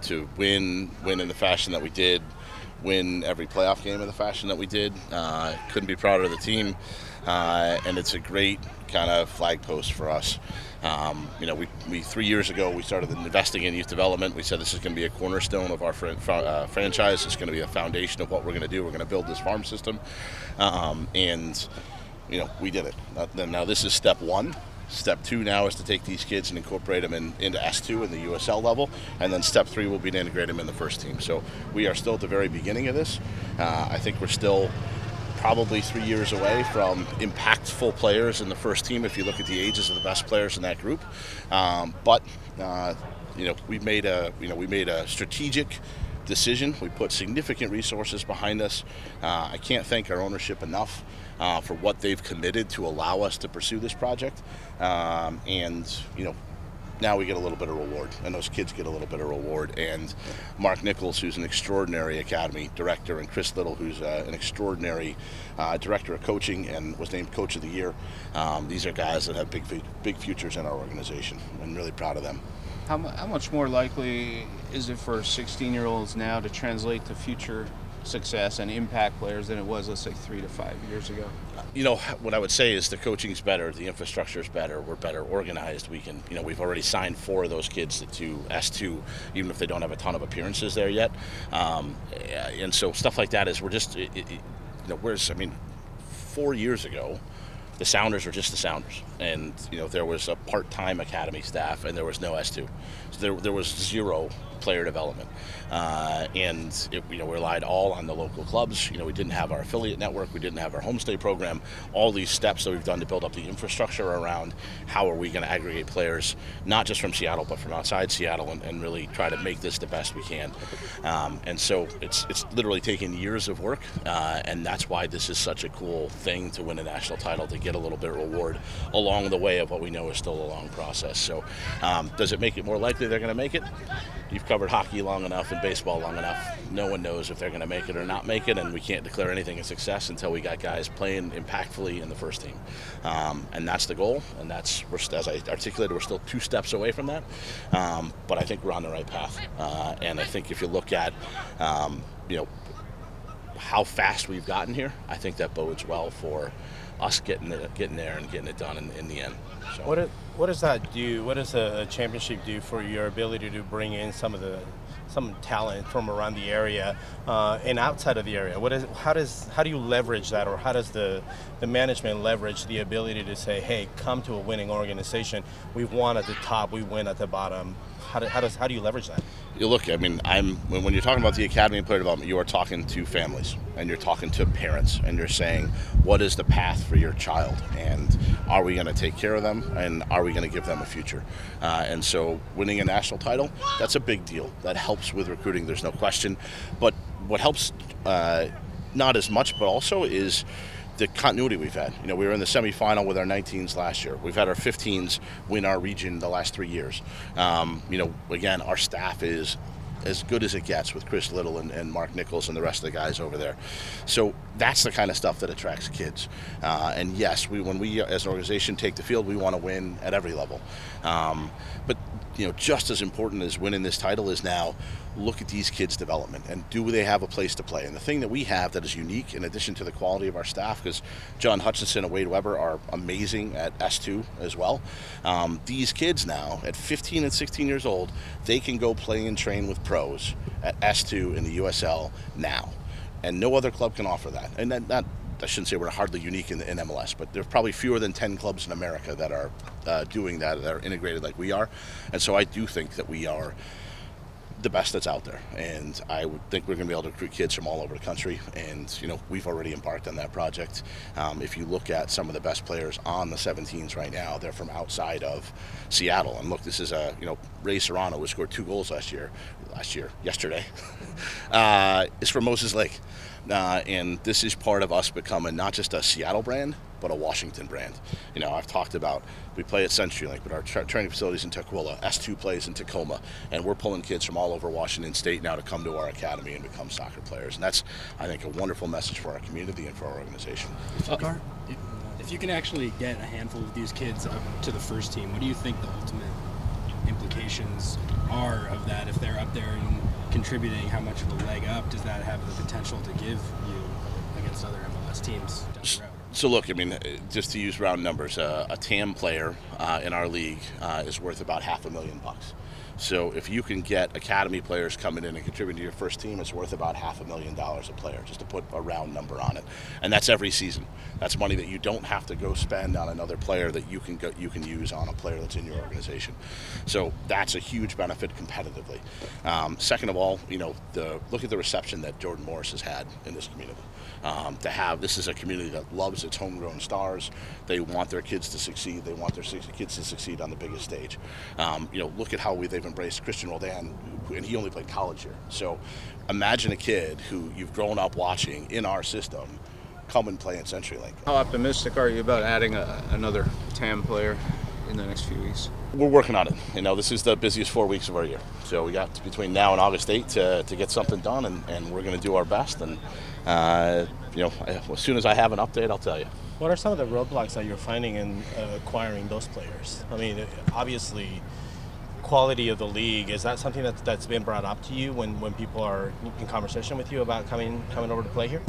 to win in the fashion that we did, win every playoff game in the fashion that we did. Couldn't be prouder of the team, and it's a great kind of flag post for us. We 3 years ago we started investing in youth development. We said this is going to be a cornerstone of our franchise. It's going to be a foundation of what we're going to do. We're going to build this farm system, and we did it. Now this is step one. Step two now is to take these kids and incorporate them into S2 in the USL level, and then step three will be to integrate them in the first team. So we are still at the very beginning of this. I think we're still probably 3 years away from impactful players in the first team if you look at the ages of the best players in that group. But we made a strategic decision. We put significant resources behind us. I can't thank our ownership enough for what they've committed to allow us to pursue this project. Now we get a little bit of reward, and those kids get a little bit of reward. And Mark Nichols, who's an extraordinary academy director, and Chris Little, who's an extraordinary director of coaching and was named Coach of the Year. These are guys that have big futures in our organization. I'm really proud of them. How much more likely is it for 16-year-olds now to translate to future success and impact players than it was, let's say, 3 to 5 years ago? What I would say is the coaching's better, the infrastructure's better, we're better organized. We've already signed 4 of those kids to S2, even if they don't have a ton of appearances there yet. And so stuff like that is 4 years ago, the Sounders were just the Sounders, and there was a part-time academy staff, and there was no S2. So there was zero player development, and we relied all on the local clubs. We didn't have our affiliate network, we didn't have our homestay program. All these steps that we've done to build up the infrastructure around how are we going to aggregate players, not just from Seattle but from outside Seattle, and really try to make this the best we can. And so it's literally taken years of work, and that's why this is such a cool thing to win a national title, to get a little bit of reward along the way of what we know is still a long process. So does it make it more likely they're going to make it? You've covered hockey long enough and baseball long enough. No one knows if they're going to make it or not make it, and we can't declare anything a success until we got guys playing impactfully in the first team. And that's the goal, and as I articulated, we're still 2 steps away from that. But I think we're on the right path. And I think if you look at how fast we've gotten here, I think that bodes well for us getting there and getting it done in the end. So. What does that do? What does a championship do for your ability to bring in some talent from around the area and outside of the area? How do you leverage that, or how does the management leverage the ability to say, hey, come to a winning organization? We've won at the top, we win at the bottom. How do you leverage that? Look, when you're talking about the academy and player development, you are talking to families, and you're talking to parents, and you're saying, what is the path for your child, and are we going to take care of them, and are we going to give them a future? And so winning a national title, that's a big deal. That helps with recruiting, there's no question. But what helps not as much, but also is the continuity we've had. We were in the semifinal with our 19s last year. We've had our 15s win our region the last 3 years. Again, our staff is as good as it gets with Chris Little and Mark Nichols and the rest of the guys over there. So that's the kind of stuff that attracts kids. And yes, when we as an organization take the field, we want to win at every level. But just as important as winning this title is now look at these kids' development and do they have a place to play. And the thing that we have that is unique, in addition to the quality of our staff, because John Hutchinson and Wade Weber are amazing at S2 as well, these kids now at 15 and 16 years old, they can go play and train with pros at S2 in the USL now, and no other club can offer that. And I shouldn't say we're hardly unique in MLS, but there are probably fewer than 10 clubs in America that are doing that are integrated like we are. And so I do think that we are the best that's out there, and I would think we're going to be able to recruit kids from all over the country, and we've already embarked on that project. If you look at some of the best players on the 17s right now, they're from outside of Seattle. And look, this is Ray Serrano, who scored 2 goals yesterday is from Moses Lake. And this is part of us becoming not just a Seattle brand, but a Washington brand. I've talked about, we play at CenturyLink, but our training facilities in Tukwila, S2 plays in Tacoma, and we're pulling kids from all over Washington State now to come to our academy and become soccer players. And that's, I think, a wonderful message for our community and for our organization. If you can actually get a handful of these kids up to the first team, what do you think the ultimate implications are of that. If they're up there and contributing, how much of a leg up does that have the potential to give you against other MLS teams down the road? So look, I mean, just to use round numbers, a Tamm player in our league is worth about $500,000. So if you can get academy players coming in and contributing to your first team, it's worth about $500,000 a player, just to put a round number on it. And that's every season. That's money that you don't have to go spend on another player that you can use on a player that's in your organization. So that's a huge benefit competitively. Second of all, look at the reception that Jordan Morris has had in this community. This is a community that loves its homegrown stars. They want their kids to succeed. They want their kids to succeed on the biggest stage. Look at how they've embraced Christian Roldan, and he only played college here. So imagine a kid who you've grown up watching in our system come and play in CenturyLink. How optimistic are you about adding another Tamm player in the next few weeks? We're working on it. This is the busiest 4 weeks of our year. So we got between now and August 8th to get something done, and we're going to do our best. And as soon as I have an update, I'll tell you. What are some of the roadblocks that you're finding in acquiring those players? I mean, obviously, quality of the league, is that something that's been brought up to you when people are in conversation with you about coming over to play here?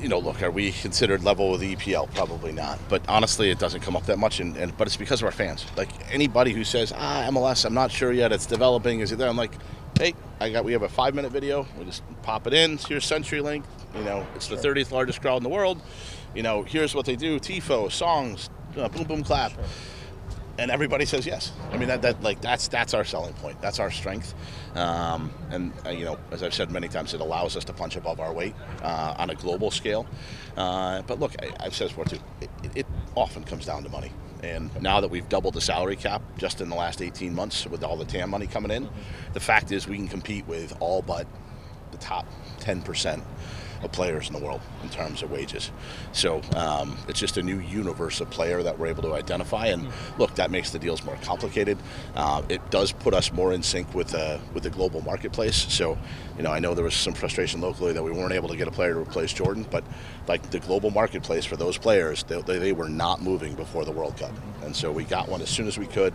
Look, are we considered level with the EPL? Probably not. But honestly, it doesn't come up that much, but it's because of our fans. Like anybody who says, MLS, I'm not sure yet, it's developing, is it there? I'm like, hey, we have a 5-minute video. We just pop it in. Here's CenturyLink. It's the 30th largest crowd in the world. Here's what they do: tifo, songs, boom, boom, clap. Sure. And everybody says yes. I mean, that's our selling point. That's our strength. As I've said many times, it allows us to punch above our weight on a global scale. But look, I've said this before too. It often comes down to money. And now that we've doubled the salary cap just in the last 18 months with all the Tamm money coming in, the fact is we can compete with all but the top 10% of players in the world in terms of wages. So it's just a new universe of player that we're able to identify. And look, that makes the deals more complicated. It does put us more in sync with the global marketplace. So, I know there was some frustration locally that we weren't able to get a player to replace Jordan, but like the global marketplace for those players, they were not moving before the World Cup. And so we got one as soon as we could,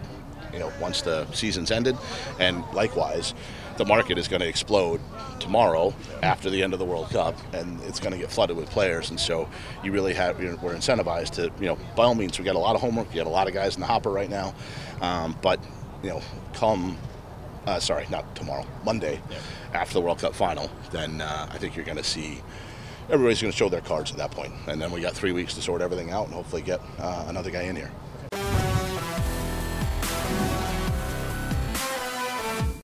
once the season's ended. And likewise, the market is going to explode tomorrow after the end of the World Cup, and it's going to get flooded with players. And so you really we're incentivized to, by all means, we got a lot of homework. We got a lot of guys in the hopper right now. But not tomorrow, Monday, after the World Cup final, then I think you're going to see everybody's going to show their cards at that point. And then we got 3 weeks to sort everything out and hopefully get another guy in here.